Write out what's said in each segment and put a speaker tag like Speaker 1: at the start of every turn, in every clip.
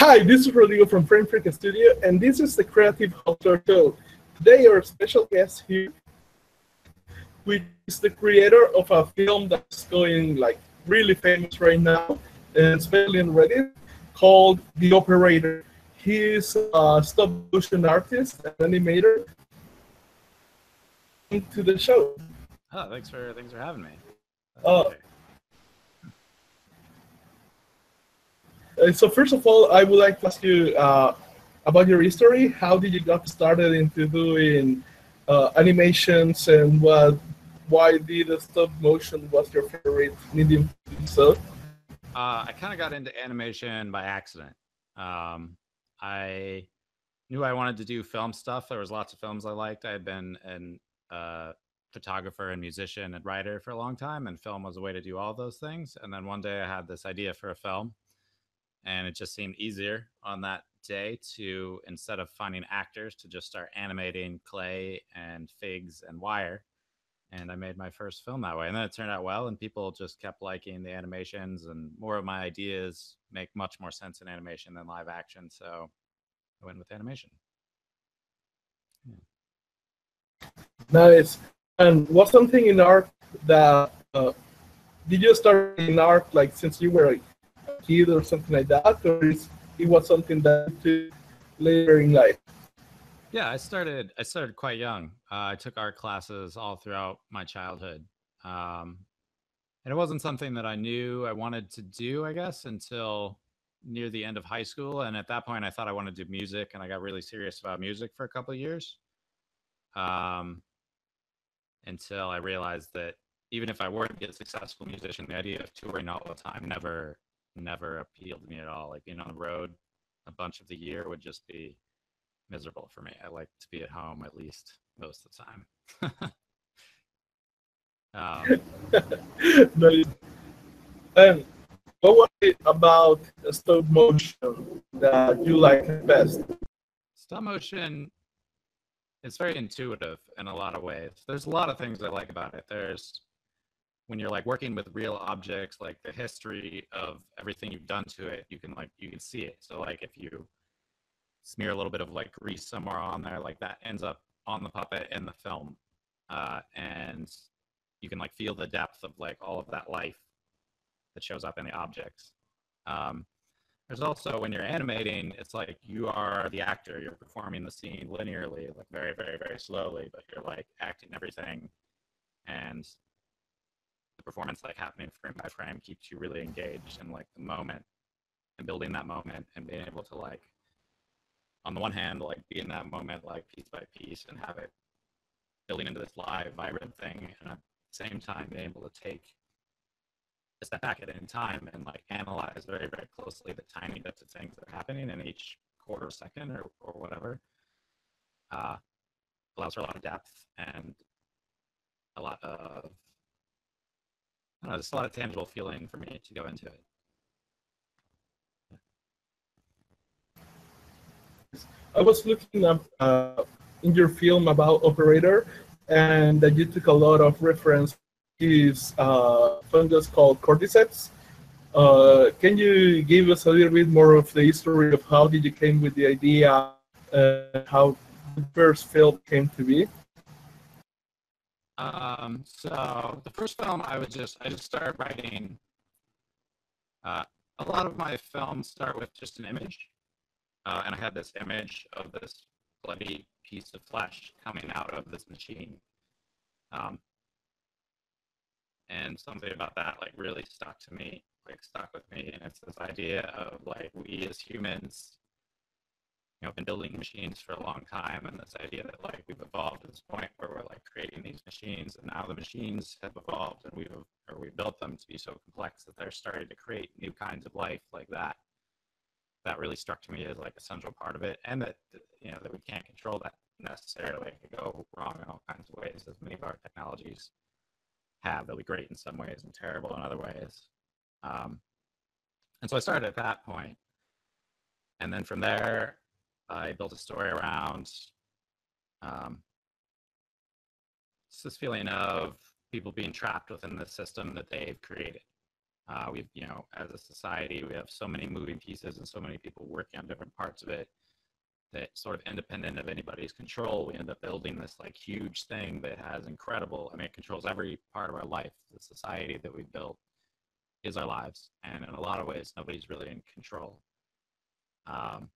Speaker 1: Hi, this is Rodrigo from Frame Freak Studio, and this is the Creative Hustler Show. Today, our special guest here, which is the creator of a film that's going like really famous right now, and especially on Reddit, called The Operator. He's a stop motion artist and animator. To the show.
Speaker 2: Oh, thanks for having me.
Speaker 1: So first of all, I would like to ask you about your history. How did you get started into doing animations, and why did stop motion was your favorite medium to do so?
Speaker 2: I kind of got into animation by accident. I knew I wanted to do film stuff. There was lots of films I liked. I had been an photographer and musician and writer for a long time, and film was a way to do all those things. And then one day I had this idea for a film, and it just seemed easier on that day to, instead of finding actors, to just start animating clay and figs and wire. And I made my first film that way. And then it turned out well, and people just kept liking the animations, and more of my ideas make much more sense in animation than live action. So I went with animation.
Speaker 1: Yeah. Nice. And was something in art that, did you start in art like since you were a kid or something like that, or it was something that you took later in life?
Speaker 2: Yeah, I started quite young. I took art classes all throughout my childhood. And it wasn't something that I knew I wanted to do, I guess, until near the end of high school. And at that point, I thought I wanted to do music, and I got really serious about music for a couple of years. Until I realized that even if I were to be a successful musician, the idea of touring all the time never appealed to me at all. Like being on the road a bunch of the year would just be miserable for me. I like to be at home at least most of the time.
Speaker 1: Nice. And what was it about stop motion that you like the best?
Speaker 2: Stop motion, it's very intuitive in a lot of ways. There's a lot of things I like about it. There's, when you're like working with real objects, like the history of everything you've done to it, you can see it. So like if you smear a little bit of like grease somewhere on there, like that ends up on the puppet in the film, and you can like feel the depth of like all of that life that shows up in the objects. There's also, when you're animating, it's like you are the actor. You're performing the scene linearly, like very, very, very slowly, but you're like acting everything, and the performance like happening frame by frame keeps you really engaged in like the moment and building that moment and being able to like, on the one hand, like be in that moment like piece by piece and have it building into this live, vibrant thing, and at the same time being able to take a step back at any time and like analyze very, very closely the tiny bits of things that are happening in each quarter second or whatever. Allows for a lot of depth and a lot of, I don't know, just a lot of tangible feeling for me to go into it.
Speaker 1: I was looking up in your film about Operator, and that you took a lot of reference to this fungus called cordyceps. Can you give us a little bit more of the history of how did you came with the idea, how the first film came to be?
Speaker 2: So the first film, I just started writing. A lot of my films start with just an image, and I had this image of this bloody piece of flesh coming out of this machine, and something about that like really stuck with me, and it's this idea of like we as humans, been building machines for a long time, and this idea that like we've evolved to this point where we're like creating these machines, and now the machines have evolved, and we've built them to be so complex that they're starting to create new kinds of life like that. That really struck to me as like a central part of it, and that that we can't control that necessarily. It could go wrong in all kinds of ways, as many of our technologies have. They'll be great in some ways and terrible in other ways. And so I started at that point, and then from there, I built a story around this feeling of people being trapped within the system that they've created. We've, you know, as a society, we have so many moving pieces and so many people working on different parts of it that sort of independent of anybody's control, we end up building this like huge thing that has incredible, I mean, it controls every part of our life. The society that we built is our lives. And in a lot of ways, nobody's really in control. And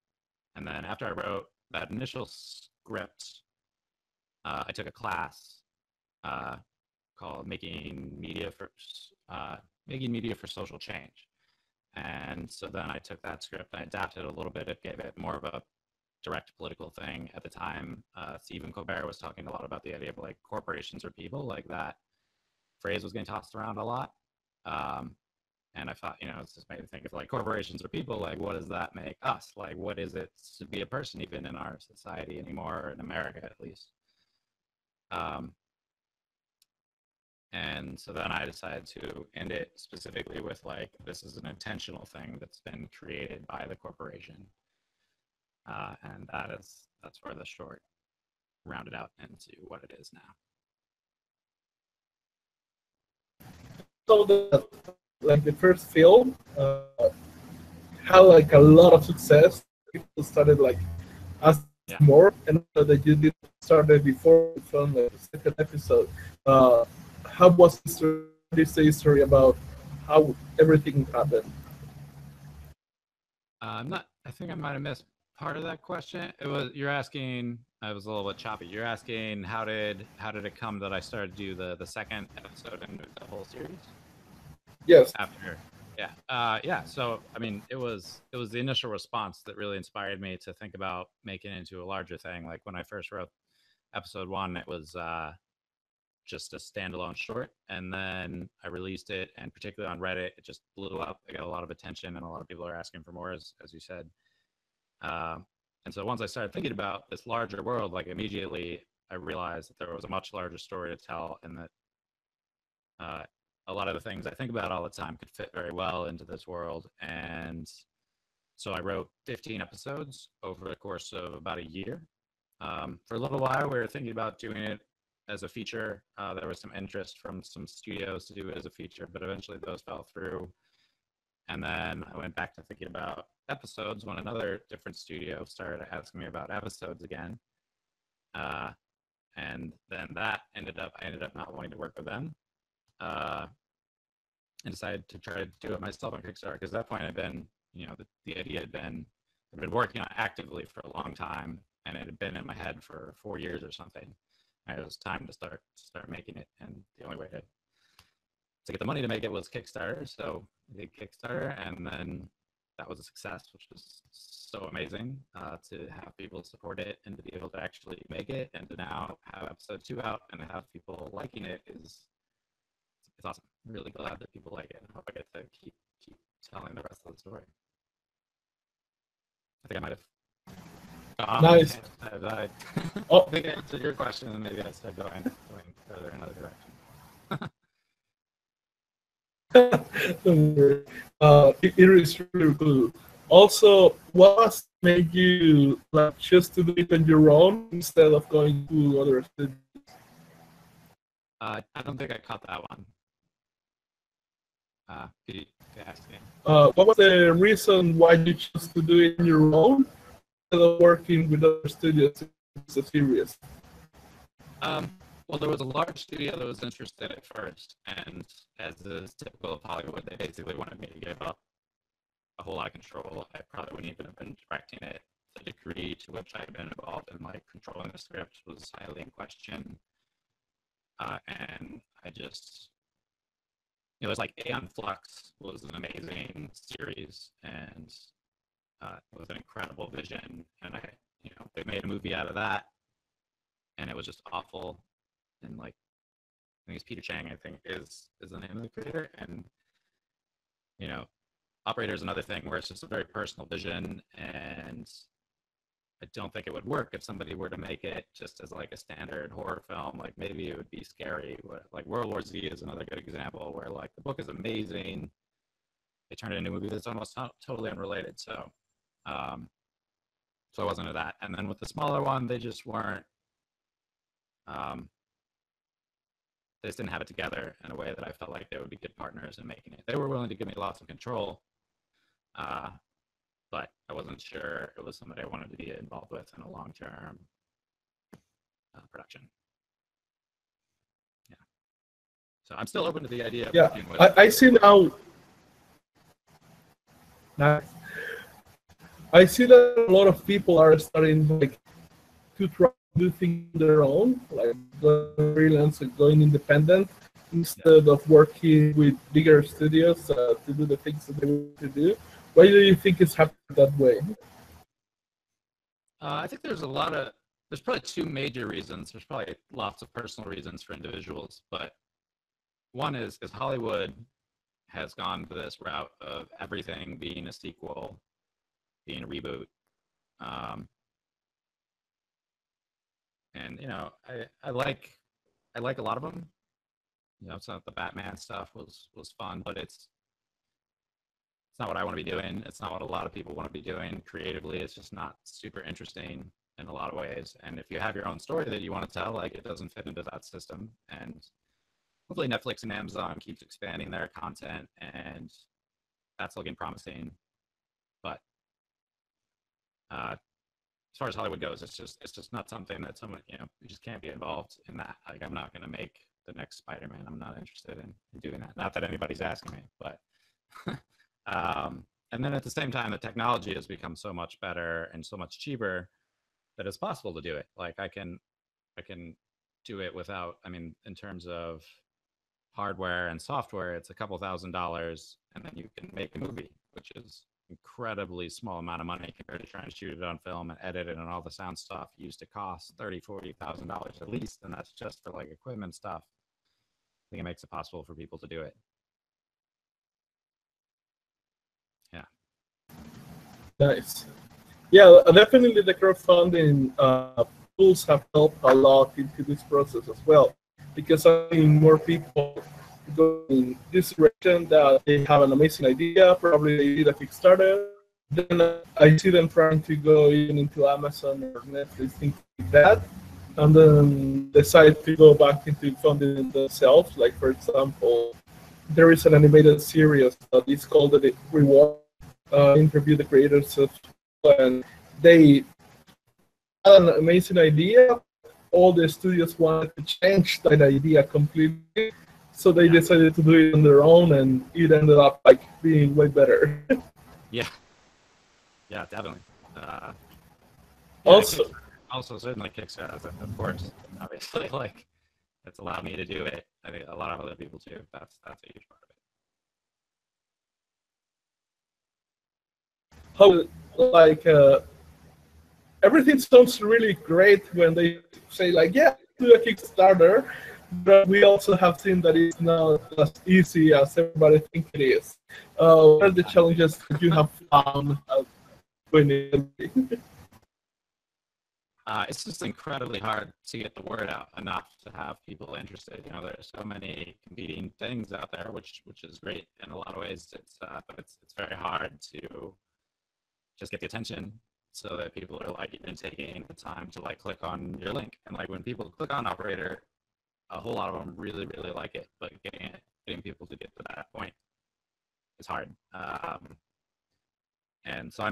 Speaker 2: then after I wrote that initial script, I took a class called Making Media for Social Change. And so then I took that script, I adapted it a little bit, it gave it more of a direct political thing. At the time, Stephen Colbert was talking a lot about the idea of like corporations or people, like that phrase was getting tossed around a lot. And I thought, you know, it's just made me think of like corporations or people, like what does that make us? Like what is it to be a person even in our society anymore, or in America at least? And so then I decided to end it specifically with like, this is an intentional thing that's been created by the corporation. And that's where the short rounded out into what it is now.
Speaker 1: So like the first film had like a lot of success. People started like asking more, and so that you did started before you filmed like the second episode. How was this history about how everything happened?
Speaker 2: I think I might have missed part of that question. You're asking, I was a little bit choppy. You're asking how did it come that I started to do the second episode in the whole series?
Speaker 1: Yes.
Speaker 2: After, yeah. So I mean, it was the initial response that really inspired me to think about making it into a larger thing. Like when I first wrote episode 1, it was just a standalone short, and then I released it, and particularly on Reddit, it just blew up. It got a lot of attention, and a lot of people are asking for more, as you said. And so once I started thinking about this larger world, like immediately I realized that there was a much larger story to tell, and that a lot of the things I think about all the time could fit very well into this world. And so I wrote 15 episodes over the course of about a year. For a little while, we were thinking about doing it as a feature. There was some interest from some studios to do it as a feature, but eventually those fell through. And then I went back to thinking about episodes when another different studio started asking me about episodes again. And then I ended up not wanting to work with them. And decided to try to do it myself on Kickstarter, because at that point I'd been, you know, the idea had been, I'd been working on it actively for a long time, and it had been in my head for 4 years or something. And it was time to start making it, and the only way to get the money to make it was Kickstarter. So I did Kickstarter, and then that was a success, which was so amazing to have people support it and to be able to actually make it, and to now have episode 2 out and have people liking it it's awesome. I'm really glad that people like it, and I hope I get to keep telling the rest of the story. I think I might have.
Speaker 1: Nice.
Speaker 2: I think I answered your question, and maybe I started going further in another
Speaker 1: direction. It is really cool. Also, what made you like just to do it on your own instead of going to other studios?
Speaker 2: I don't think I caught that one. Could you ask me?
Speaker 1: What was the reason why you chose to do it on your own instead of working with other studios in the series?
Speaker 2: Well, there was a large studio that was interested at first, and as is typical of Hollywood, they basically wanted me to give up a whole lot of control. I probably wouldn't even have been directing it. The degree to which I had been involved in like controlling the script was highly in question. And I just, you know, there's like Aeon Flux was an amazing series, and it was an incredible vision. And they made a movie out of that, and it was just awful. And like, I think it's Peter Chang, I think is the name of the creator. And, you know, Operator is another thing where it's just a very personal vision, and I don't think it would work if somebody were to make it just as like a standard horror film. Like maybe it would be scary. Like World War Z is another good example where like the book is amazing. They turned it into a movie that's almost totally unrelated. So I wasn't into that. And then with the smaller one, they just weren't. They just didn't have it together in a way that I felt like they would be good partners in making it. they were willing to give me lots of control, but I wasn't sure it was somebody I wanted to be involved with in a long-term production. Yeah. So I'm still open to the idea of working with.
Speaker 1: I see now. Nice. I see that a lot of people are starting like to try to do things on their own, like going freelance and going independent instead of working with bigger studios to do the things that they want to do. Why do you think it's happening that way?
Speaker 2: I think there's probably two major reasons. There's probably lots of personal reasons for individuals, but one is Hollywood has gone to this route of everything being a sequel, being a reboot. And I like a lot of them. So the Batman stuff was fun, but it's not what I want to be doing. It's not what a lot of people want to be doing creatively. It's just not super interesting in a lot of ways. And if you have your own story that you want to tell, like, it doesn't fit into that system. And hopefully Netflix and Amazon keeps expanding their content, and that's looking promising. But as far as Hollywood goes, it's just not something that someone, you just can't be involved in that. Like, I'm not going to make the next Spider-Man. I'm not interested in doing that. Not that anybody's asking me, but and then at the same time, the technology has become so much better and so much cheaper that it's possible to do it. Like, I can do it without, in terms of hardware and software, it's a couple $1,000s, and then you can make a movie, which is incredibly small amount of money compared to trying to shoot it on film and edit it, and all the sound stuff used to cost $30,000-$40,000 at least, and that's just for like equipment stuff. I think it makes it possible for people to do it. Yeah.
Speaker 1: Nice. Yeah, definitely the crowdfunding tools have helped a lot into this process as well, because I think more people go in this direction, that they have an amazing idea, probably they did a Kickstarter, then I see them trying to go even into Amazon or Netflix, things like that, and then decide to go back into funding it themselves. Like, for example, there is an animated series that is called The Reward. Interview the creators of, and they had an amazing idea. All the studios wanted to change that idea completely, so they decided to do it on their own, and it ended up like being way better.
Speaker 2: Yeah, definitely. Also certainly Kickstarter, of course, obviously, like, it's allowed me to do it. I think a lot of other people too. That's a huge part of it.
Speaker 1: How, like, everything sounds really great when they say, like, yeah, do a Kickstarter, but we also have seen that it's not as easy as everybody thinks it is. What are the challenges that you have found when it?
Speaker 2: It's just incredibly hard to get the word out enough to have people interested. There's so many competing things out there, which is great in a lot of ways. But it's very hard to just get the attention so that people are like even taking the time to like click on your link. And like when people click on Operator, a whole lot of them really, really like it, but getting people to get to that point is hard. And so,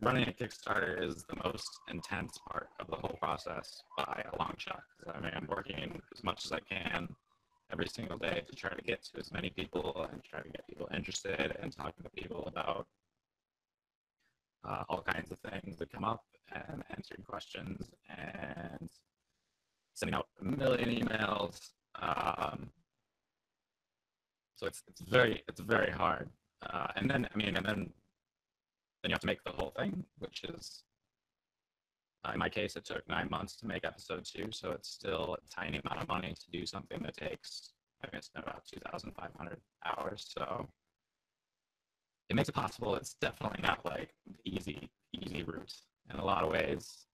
Speaker 2: running a Kickstarter is the most intense part of the whole process by a long shot. I'm working as much as I can every single day to try to get to as many people and try to get people interested and talking to people about all kinds of things that come up and answering questions and sending out a million emails. So it's very hard. And then you have to make the whole thing, which is, in my case, it took 9 months to make episode 2, so it's still a tiny amount of money to do something that takes, it's about 2,500 hours. So it makes it possible. It's definitely not like the easy route. In a lot of ways,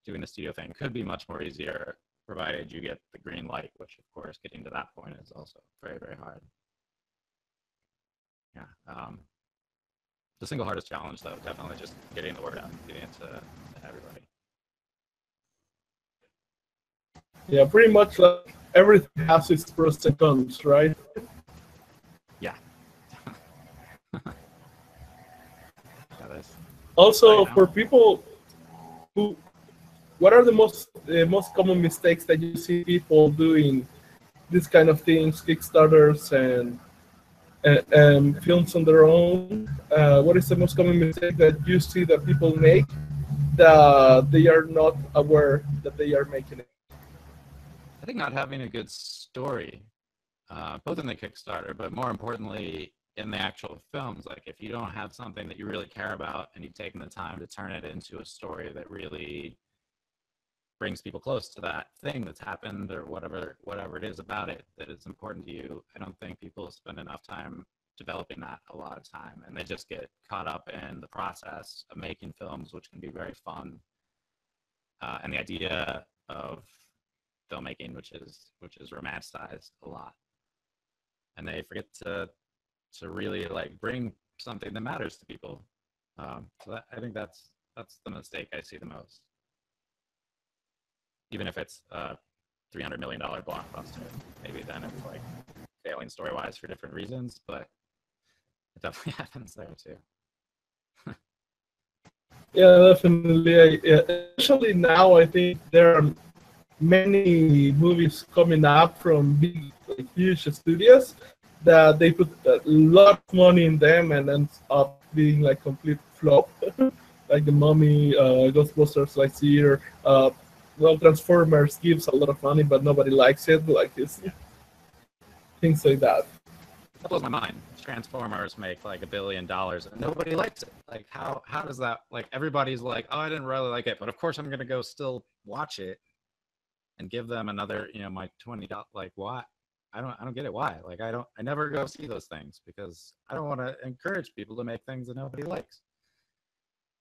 Speaker 2: doing the studio thing could be much more easier, provided you get the green light, which, of course, getting to that point is also very, very hard. Yeah. The single hardest challenge, though, definitely just getting the word out and getting it to everybody.
Speaker 1: Yeah, pretty much like everything has its pros and cons, right?
Speaker 2: Yeah, otherwise.
Speaker 1: Also,
Speaker 2: Right
Speaker 1: for
Speaker 2: now,
Speaker 1: people who, what are the most common mistakes that you see people doing these kind of things, Kickstarters and films on their own? What is the most common mistake that you see that people make that they are not aware that they are making it?
Speaker 2: I think not having a good story, both in the Kickstarter, but more importantly in the actual films. Like if you don't have something that you really care about and you've taken the time to turn it into a story that really brings people close to that thing that's happened or whatever it is about it that is important to you, I don't think people spend enough time developing that a lot of time, and they just get caught up in the process of making films, which can be very fun, and the idea of filmmaking, which is romanticized a lot, and they forget to really like bring something that matters to people. I think that's the mistake I see the most. Even if it's a $300 million blockbuster, maybe then it's like failing story wise for different reasons, but it definitely happens there too.
Speaker 1: Yeah, definitely. Especially now, I think there are many movies coming up from big, like, huge studios that they put a lot of money in them and ends up being like complete flop, like the Mummy, Ghostbusters last year. Well, Transformers gives a lot of money, but nobody likes it. Like it's things like that.
Speaker 2: That blows my mind. Transformers make like $1 billion and nobody likes it. Like how does that, like, everybody's like, oh, I didn't really like it, but of course I'm gonna go still watch it and give them another, my $20. Like, why? I don't get it. Why? Like, I never go see those things because I don't want to encourage people to make things that nobody likes,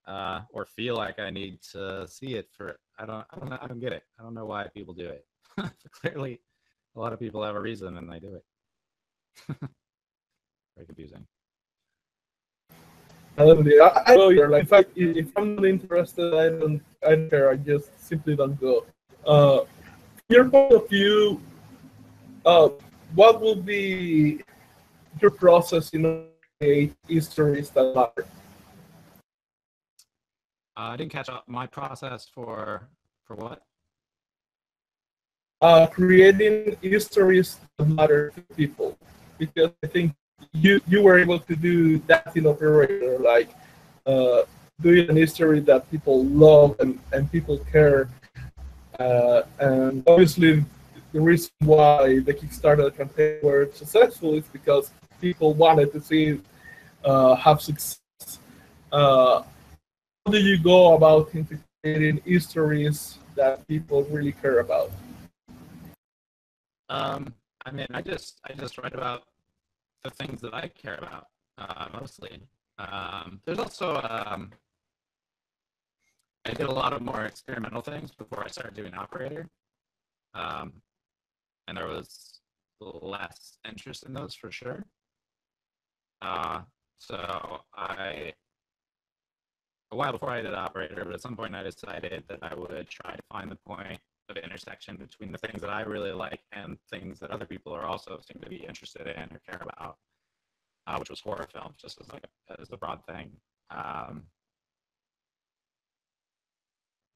Speaker 2: or feel like I need to see it for. I don't get it. I don't know why people do it. Clearly, a lot of people have a reason and they do it. Very confusing.
Speaker 1: I don't either. Like if I'm not interested, I don't care. I just simply don't go. From your point of view, uh, what will be your process in order to create histories that matter?
Speaker 2: I didn't catch up my process for what?
Speaker 1: Creating histories that matter to people, because I think you were able to do that in Operator, like uh, doing an history that people love and people care. And obviously, the reason why the Kickstarter campaign were successful is because people wanted to see it have success. How do you go about integrating histories that people really care about?
Speaker 2: Um, I mean, I just write about the things that I care about, mostly. There's also I did a lot of more experimental things before I started doing Operator, um, and there was less interest in those for sure. Uh, so a while before I did Operator, but at some point I decided that I would try to find the point of intersection between the things that I really like and things that other people are also seem to be interested in or care about, which was horror films, just as a broad thing. Um,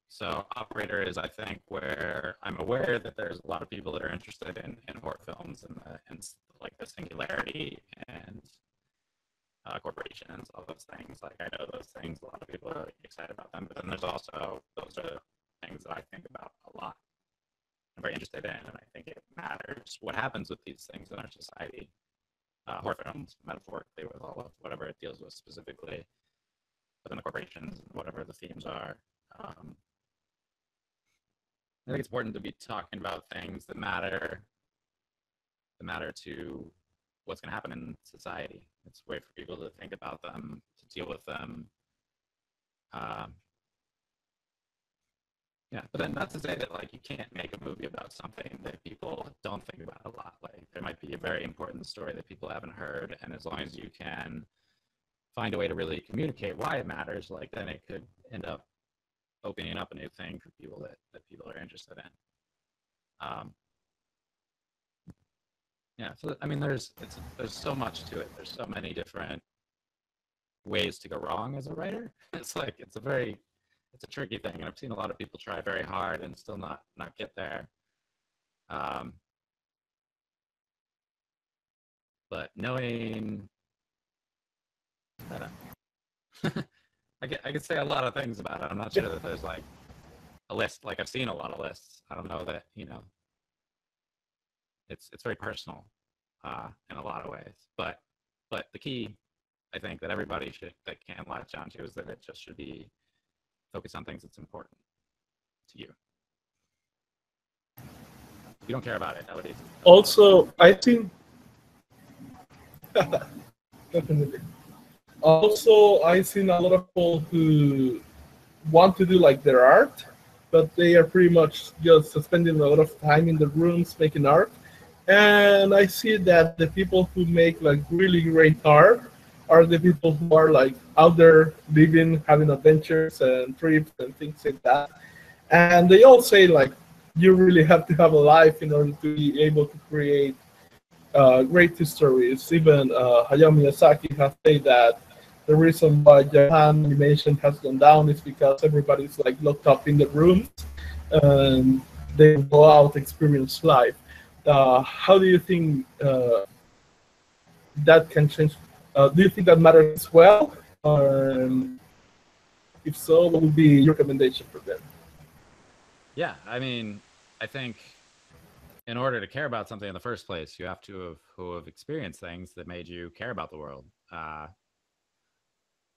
Speaker 2: so Operator is, I think, where I'm aware that there's a lot of people that are interested in horror films and like the singularity and corporations, all those things. Like, I know those things, a lot of people are excited about them, but then there's also, those are things that I think about a lot. I'm very interested in, and I think it matters what happens with these things in our society. Horror films, metaphorically, with all of whatever it deals with specifically within the corporations and whatever the themes are. I think it's important to be talking about things that matter to what's going to happen in society. It's a way for people to think about them, to deal with them. Um, yeah, but then not to say that like you can't make a movie about something that people don't think about a lot. Like, there might be a very important story that people haven't heard, and as long as you can find a way to really communicate why it matters, like, then it could end up opening up a new thing for people that people are interested in. Yeah, so I mean, there's so much to it. There's so many different ways to go wrong as a writer. It's like it's a tricky thing, and I've seen a lot of people try very hard and still not get there. But knowing, I don't know. I could say a lot of things about it. I'm not sure that there's like a list. Like I've seen a lot of lists. I don't know that, you know, it's very personal in a lot of ways. But the key, I think, that everybody that can latch onto is that it just should be focused on things that's important to you. If you don't care about it, nowadays.
Speaker 1: Also, I think definitely. Also, I've seen a lot of people who want to do like their art, but they are pretty much just spending a lot of time in the rooms making art. And I see that the people who make like really great art are the people who are like out there living, having adventures and trips and things like that. And they all say like you really have to have a life in order to be able to create great stories. Even Hayao Miyazaki has said that the reason why Japan animation has gone down is because everybody's like locked up in the rooms and they go out experience life. How do you think that can change? Do you think that matters as well? If so, what would be your recommendation for them?
Speaker 2: Yeah, I mean, I think in order to care about something in the first place, you have to have experienced things that made you care about the world. I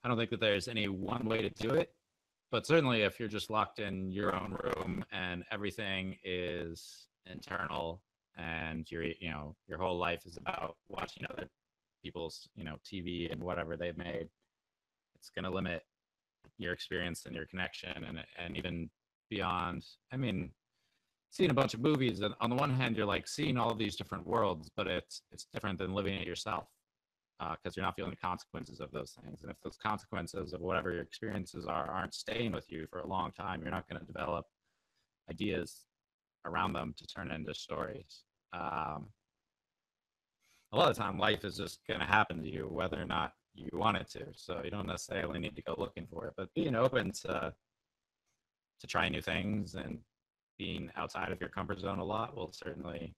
Speaker 2: don't think that there's any one way to do it, but certainly if you're just locked in your own room and everything is internal and your whole life is about watching other people's, TV and whatever they've made, it's going to limit your experience and your connection and even beyond. I mean, seeing a bunch of movies, and on the one hand, you're like seeing all of these different worlds, but it's different than living it yourself because you're not feeling the consequences of those things. And if those consequences of whatever your experiences aren't staying with you for a long time, you're not going to develop ideas around them to turn into stories. A lot of the time, life is just going to happen to you, whether or not you want it to. So you don't necessarily need to go looking for it, but being open to try new things and being outside of your comfort zone a lot will certainly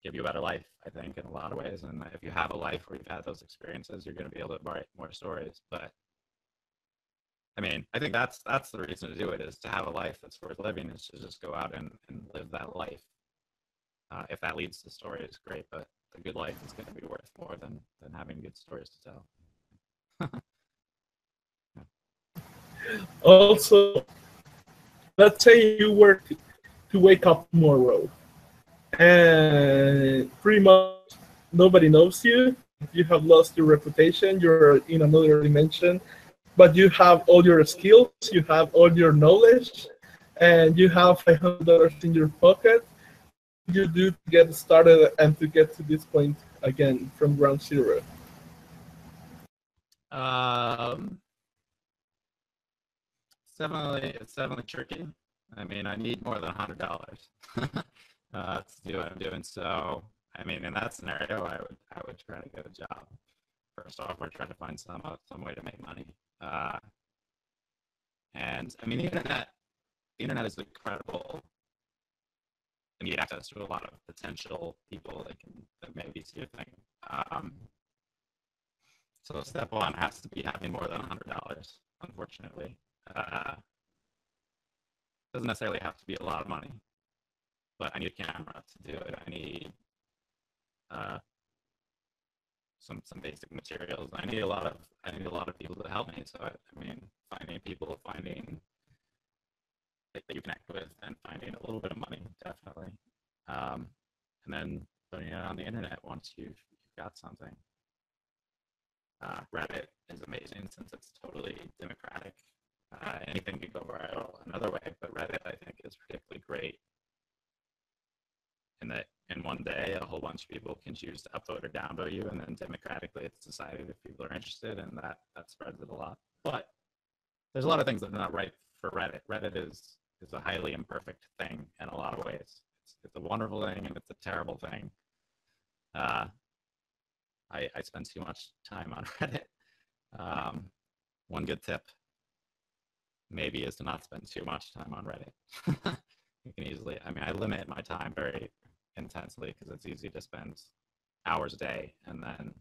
Speaker 2: give you a better life, I think, in a lot of ways. And if you have a life where you've had those experiences, you're going to be able to write more stories. But I mean, I think that's the reason to do it, is to have a life that's worth living, is to just go out and live that life. If that leads to stories, great, but a good life is going to be worth more than having good stories to tell.
Speaker 1: Also, let's say you were to wake up tomorrow and pretty much nobody knows you. You have lost your reputation. You're in another dimension, but you have all your skills, you have all your knowledge, and you have $500 in your pocket. What do you do to get started and to get to this point again from ground zero?
Speaker 2: It's definitely tricky. I mean, I need more than $100 to do what I'm doing. So, I mean, in that scenario, I would try to get a job first off, or try to find some way to make money. And I mean, the internet is incredible. And you get access to a lot of potential people that maybe see your thing. So step one has to be having more than $100, unfortunately. Doesn't necessarily have to be a lot of money, but I need a camera to do it. I need some basic materials. I need a lot of people to help me. So I mean, finding people, finding that you connect with, and finding a little bit of money, definitely. And then putting it on the internet once you've got something. Reddit is amazing since it's totally democratic. Anything can go viral another way, but Reddit, I think, is particularly great in that in one day a whole bunch of people can choose to upvote or downvote you, and then democratically it's decided if people are interested, and that spreads it a lot. But there's a lot of things that are not right for Reddit. Reddit is a highly imperfect thing in a lot of ways. It's a wonderful thing and it's a terrible thing. I spend too much time on Reddit. One good tip maybe is to not spend too much time on Reddit. You can easily, I mean, I limit my time very intensely because it's easy to spend hours a day, and then,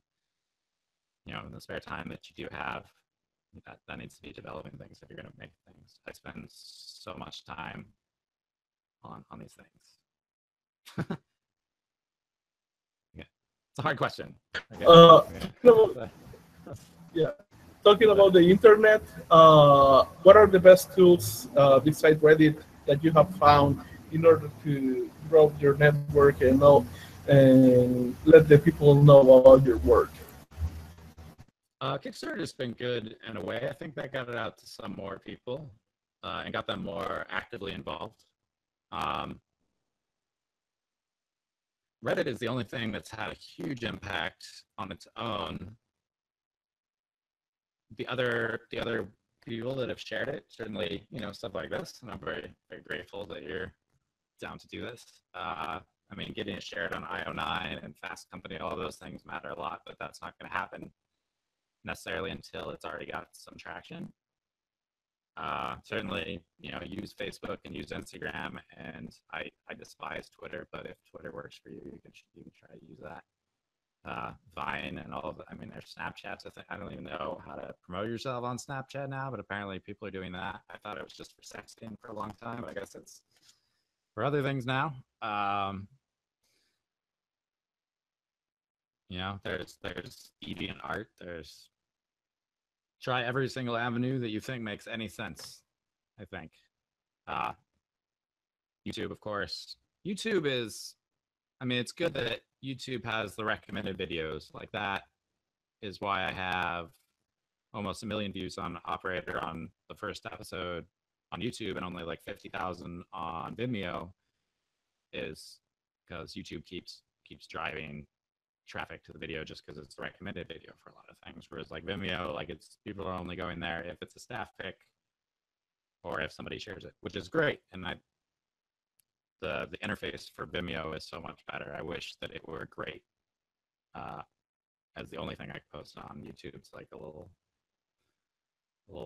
Speaker 2: you know, in the spare time that you do have, that needs to be developing things if you're going to make things. I spend so much time on these things. Yeah, it's a hard question.
Speaker 1: Yeah. Talking about the internet, what are the best tools besides Reddit that you have found in order to grow your network and know and let the people know about your work?
Speaker 2: Kickstarter's been good in a way. I think that got it out to some more people and got them more actively involved. Reddit is the only thing that's had a huge impact on its own. The other people that have shared it, certainly, you know, stuff like this, and I'm very, very grateful that you're down to do this. I mean, getting it shared on IO9 and Fast Company, all of those things matter a lot, but that's not going to happen necessarily until it's already got some traction. Certainly, you know, use Facebook and use Instagram, and I despise Twitter, but if Twitter works for you, you can try to use that. Vine and all of that. I mean, there's Snapchats. I don't even know how to promote yourself on Snapchat now, but apparently people are doing that. I thought it was just for sexting for a long time, but I guess it's for other things now. You know, there's deviant art. There's try every single avenue that you think makes any sense, I think. YouTube, of course. YouTube is, I mean, it's good that YouTube has the recommended videos. Like, that is why I have almost 1 million views on Operator on the first episode on YouTube and only like 50,000 on Vimeo, is because YouTube keeps driving traffic to the video just because it's the recommended video for a lot of things. Whereas like Vimeo, like, it's people are only going there if it's a staff pick or if somebody shares it, which is great. And the interface for Vimeo is so much better. I wish that it were great as the only thing I post on YouTube. It's like a little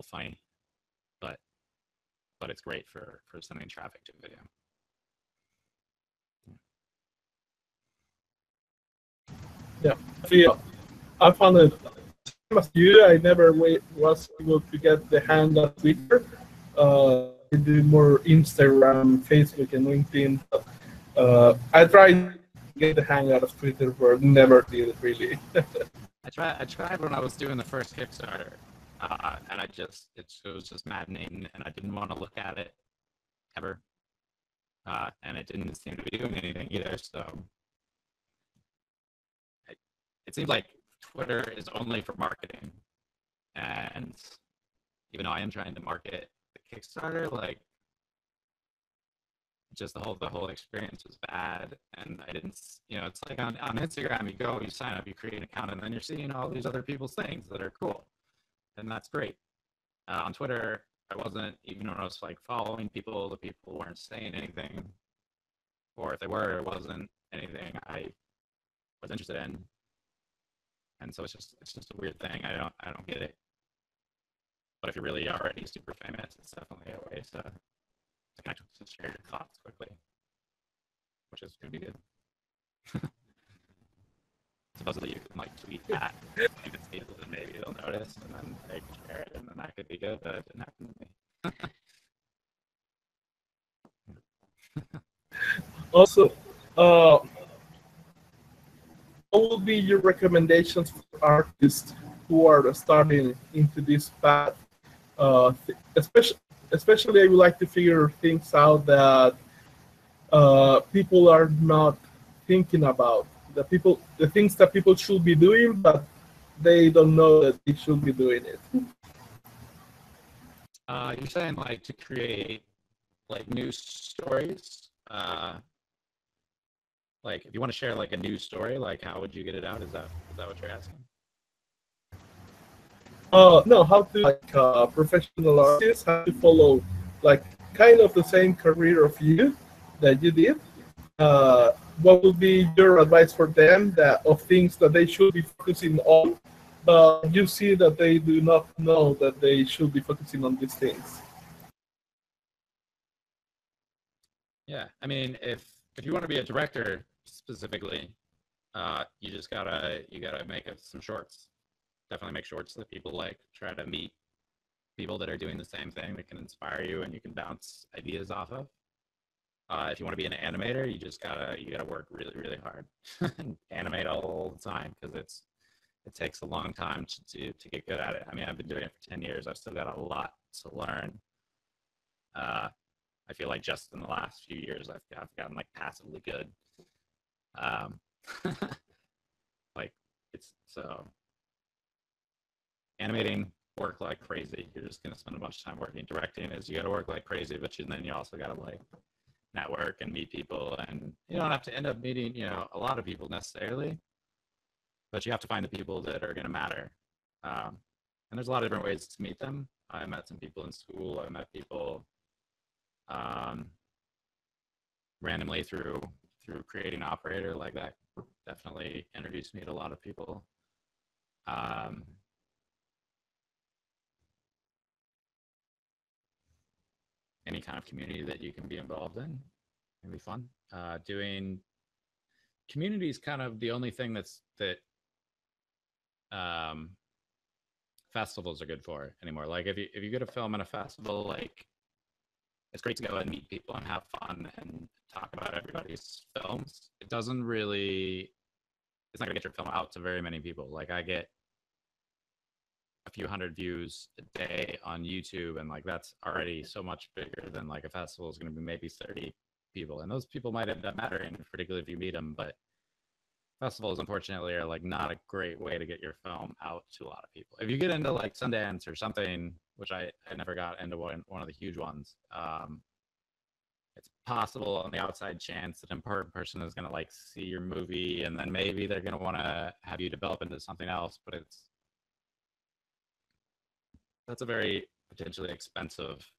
Speaker 2: funny, but it's great for sending traffic to video.
Speaker 1: Yeah, I found it same as you. I never was able to get the hang of Twitter. I do more Instagram, Facebook, and LinkedIn. I tried to get the hang out of Twitter, but never did really.
Speaker 2: I tried when I was doing the first Kickstarter, and it was just maddening, and I didn't want to look at it ever, and it didn't seem to be doing anything either. So it seems like Twitter is only for marketing, and even though I am trying to market the Kickstarter, like, just the whole experience was bad, and I didn't, you know, it's like on Instagram, you sign up, you create an account, and then you're seeing all these other people's things that are cool, and that's great. On Twitter, I wasn't, even when I was like following people, the people weren't saying anything, or if they were, it wasn't anything I was interested in. And so it's just a weird thing. I don't get it. But if you're really already super famous, it's definitely a way to connect to share your thoughts quickly, which is going to be good. Supposedly you can like tweet at famous people and maybe they'll notice, and then they can share it, and then that could be good, but it didn't happen to me.
Speaker 1: Also, what would be your recommendations for artists who are starting into this path? Especially, I would like to figure things out that people are not thinking about. The things that people should be doing, but they don't know that they should be doing it.
Speaker 2: You're saying like to create like news stories? Like, if you want to share like a news story, like, how would you get it out? Is that what you're asking?
Speaker 1: No, how to, like, professional artists have to follow like kind of the same career of you that you did. What would be your advice for them of things that they should be focusing on but you see that they do not know that they should be focusing on these things.
Speaker 2: Yeah, I mean, if you want to be a director specifically, you gotta make some shorts. Definitely make shorts that people like. Try to meet people that are doing the same thing that can inspire you and you can bounce ideas off of. If you want to be an animator, you gotta work really really hard and animate all the time because it takes a long time to get good at it. I mean, I've been doing it for 10 years. I've still got a lot to learn. I feel like just in the last few years, I've gotten like passively good. Um, like it's so animating work like crazy. You're just gonna spend a bunch of time working. Directing is you got to work like crazy, but then you also got to like network and meet people, and you don't have to end up meeting a lot of people necessarily, but you have to find the people that are gonna matter. Um, and there's a lot of different ways to meet them. I met some people in school. I met people um, randomly through creating Operator. Like that definitely introduced me to a lot of people. Um, any kind of community that you can be involved in can be fun. Doing community is kind of the only thing that um, festivals are good for anymore. Like if you go to film at a festival, like it's great to go and meet people and have fun and talk about everybody's films. It's not gonna get your film out to very many people. Like I get a few hundred views a day on YouTube, and like that's already so much bigger than like a festival is gonna be maybe 30 people, and those people might end up mattering, particularly if you meet them. But festivals, unfortunately, are like not a great way to get your film out to a lot of people. If you get into like Sundance or something, which I never got into one of the huge ones, it's possible on the outside chance that an important person is going to like see your movie and then maybe they're going to want to have you develop into something else, but that's a very potentially expensive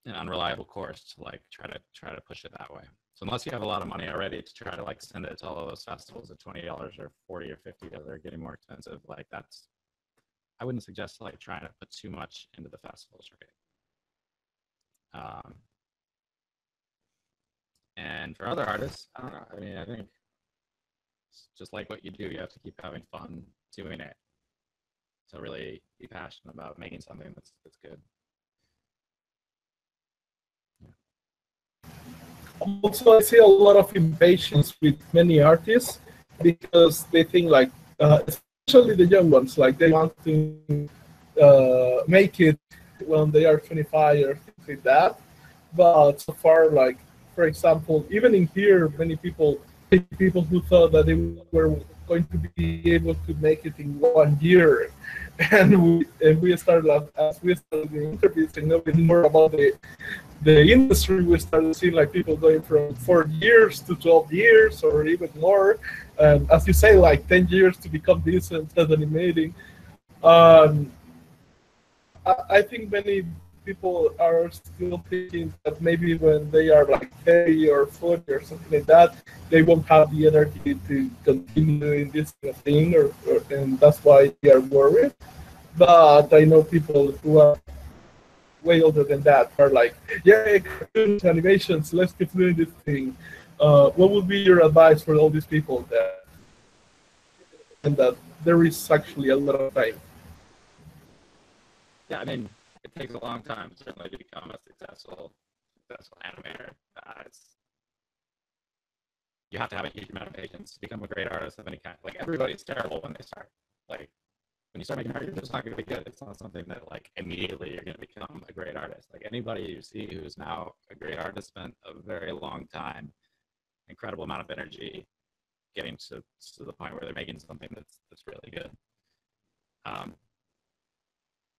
Speaker 2: and unreliable course to like try to push it that way. So unless you have a lot of money already to try to like send it to all of those festivals at $20 or 40 or 50 that are getting more expensive, like I wouldn't suggest like trying to put too much into the festivals, right? And for other artists, I don't know. I mean, I think it's just like what you do, you have to keep having fun doing it. So really be passionate about making something that's good.
Speaker 1: Also, I see a lot of impatience with many artists because they think like, especially the young ones, like they want to make it when they are 25 or things like that. But so far, like for example, even in here, many people who thought that they were going to be able to make it in 1 year, and we started as we started the interviews and knowing more about the industry, we started seeing like people going from 4 years to 12 years or even more. And as you say, like 10 years to become decent at animating. Um, I think many people are still thinking that maybe when they are like 30 or 40 or something like that, they won't have the energy to continue doing this kind of thing, and that's why they are worried. But I know people who are way older than that are like, yeah, cartoons, animations, let's keep doing this thing. What would be your advice for all these people that and that there is actually a lot of time?
Speaker 2: Yeah, I mean, it takes a long time certainly to become a successful animator. You have to have a huge amount of patience to become a great artist of any kind. Like everybody's terrible when they start. Like when you start making art, you're just not going to be good. It's not something that like immediately you're going to become a great artist. Like anybody you see who's now a great artist spent a very long time, incredible amount of energy getting to the point where they're making something that's really good. Um,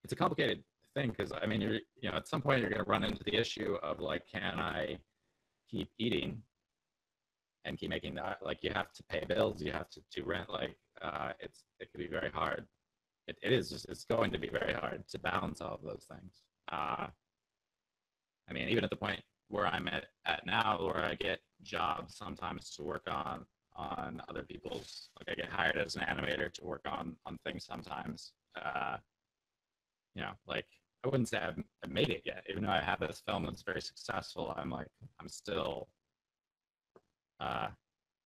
Speaker 2: it's a complicated thing because I mean at some point you're going to run into the issue of like, can I keep eating and keep making that? Like you have to pay bills, you have to rent. Like it can be very hard. It's going to be very hard to balance all of those things. I mean, even at the point where I'm at now, where I get jobs sometimes to work on on other people's. Like I get hired as an animator to work on things sometimes. Like I wouldn't say I've made it yet, even though I have this film that's very successful. I'm still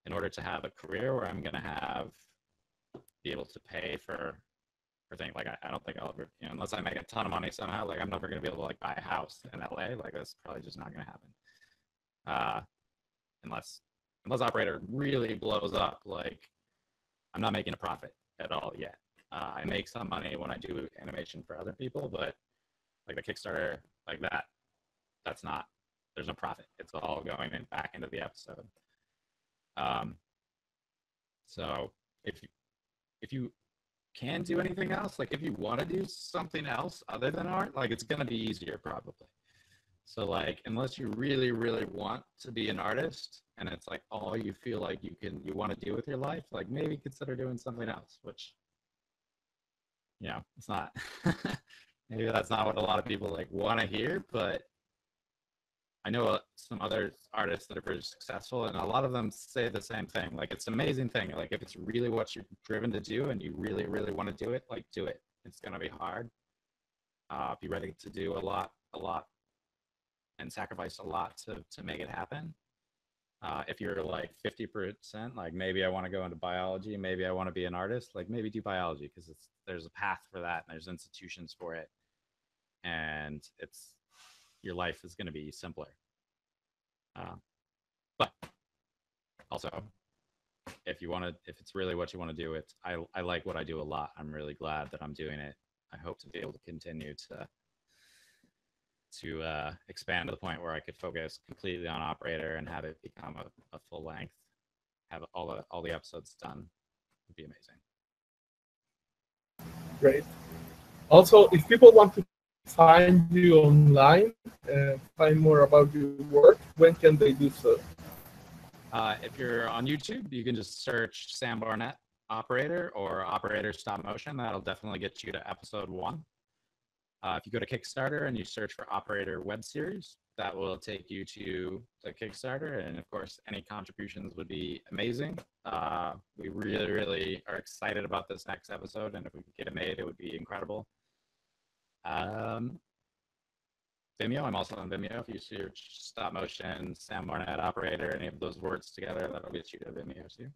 Speaker 2: in order to have a career where I'm gonna be able to pay for things. Like I don't think I'll ever, unless I make a ton of money somehow, like I'm never gonna be able to like buy a house in LA. Like that's probably just not gonna happen. Unless Operator really blows up, like I'm not making a profit at all yet. I make some money when I do animation for other people, but like the Kickstarter, like that's not, there's no profit. It's all going back into the episode. So if you can do anything else, like if you want to do something else other than art, like it's gonna be easier probably. So like unless you really, really want to be an artist and it's like all you feel like you want to do with your life, like maybe consider doing something else, which it's not maybe that's not what a lot of people like want to hear, but I know some other artists that are very successful, and a lot of them say the same thing. Like, it's an amazing thing. Like, if it's really what you're driven to do and you really, really want to do it, like, do it. It's going to be hard. Be ready to do a lot, and sacrifice a lot to make it happen. If you're like 50%, like maybe I want to go into biology, maybe I want to be an artist, like maybe do biology because there's a path for that and there's institutions for it, and your life is going to be simpler. But also, if it's really what you want to do, I like what I do a lot. I'm really glad that I'm doing it. I hope to be able to continue to expand to the point where I could focus completely on Operator and have it become a full length, have all the episodes done. Would be amazing.
Speaker 1: Great. Also, if people want to find you online and find more about your work, when can they do so?
Speaker 2: If you're on YouTube, you can just search Sam Barnett Operator or Operator Stop Motion. That'll definitely get you to episode 1. If you go to Kickstarter and you search for Operator Web Series, that will take you to the Kickstarter. And of course, any contributions would be amazing. We really, really are excited about this next episode. And if we could get it made, it would be incredible. Vimeo, I'm also on Vimeo. If you search Stop Motion, Sam Barnett Operator, any of those words together, that'll get you to Vimeo too.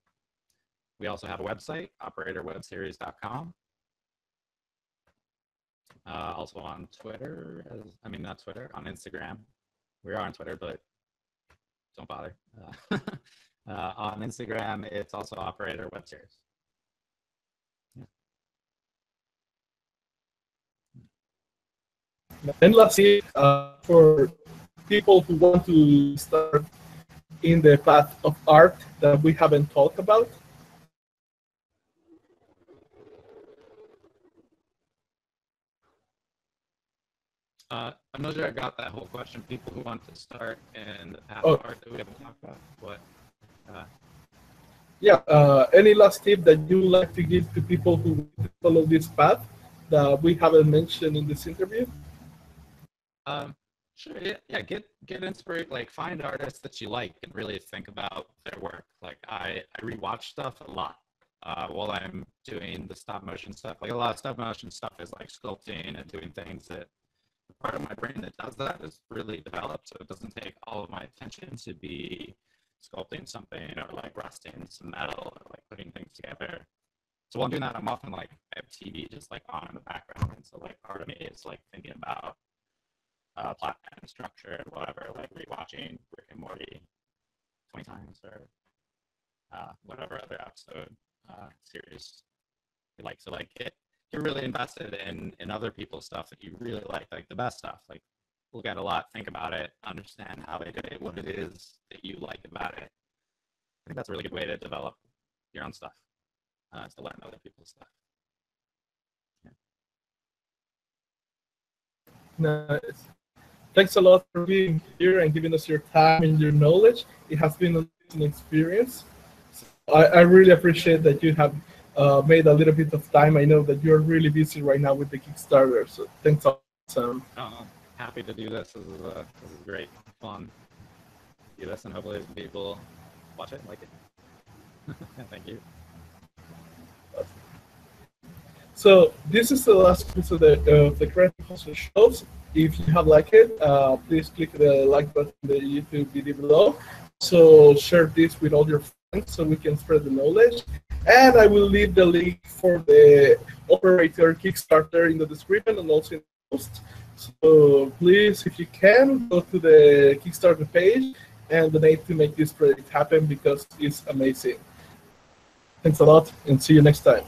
Speaker 2: We also have a website, operatorwebseries.com. Also on Twitter, not Twitter, on Instagram. We are on Twitter, but don't bother. On Instagram, it's also Operator Web Series.
Speaker 1: And lastly, for people who want to start in the path of art that we haven't talked about,
Speaker 2: I'm not sure I got that whole question. People who want to start in the path of art that we haven't talked about. What?
Speaker 1: Any last tip that you would like to give to people who follow this path that we haven't mentioned in this interview?
Speaker 2: Sure. Yeah. Get inspired. Like, find artists that you like and really think about their work. Like, I rewatch stuff a lot while I'm doing the stop motion stuff. Like, a lot of stop motion stuff is like sculpting and doing things that the part of my brain that does that is really developed, so it doesn't take all of my attention to be sculpting something or like rusting some metal or like putting things together. So while I'm doing that, I'm often like, I have TV just like on in the background, and so like part of me is like thinking about plot and structure and whatever, like rewatching Rick and Morty 20 times or whatever other episode series you like. So like you're really invested in other people's stuff that you really like the best stuff. Like, look at a lot, think about it, understand how they did it, what it is that you like about it. I think that's a really good way to develop your own stuff, is to learn other people's stuff.
Speaker 1: Nice. Thanks a lot for being here and giving us your time and your knowledge. It has been an experience. So I really appreciate that you have made a little bit of time. I know that you're really busy right now with the Kickstarter, so thanks a lot, Sam.
Speaker 2: Happy to do this. This is great fun. Do this, and hopefully people watch it and like it. Thank you.
Speaker 1: So this is the last episode of the Creative Hustle Shows. If you have liked it, please click the like button in the YouTube video below. So share this with all your friends so we can spread the knowledge. And I will leave the link for the Operator Kickstarter in the description and also in the post. So please, if you can, go to the Kickstarter page and donate to make this project happen because it's amazing. Thanks a lot and see you next time.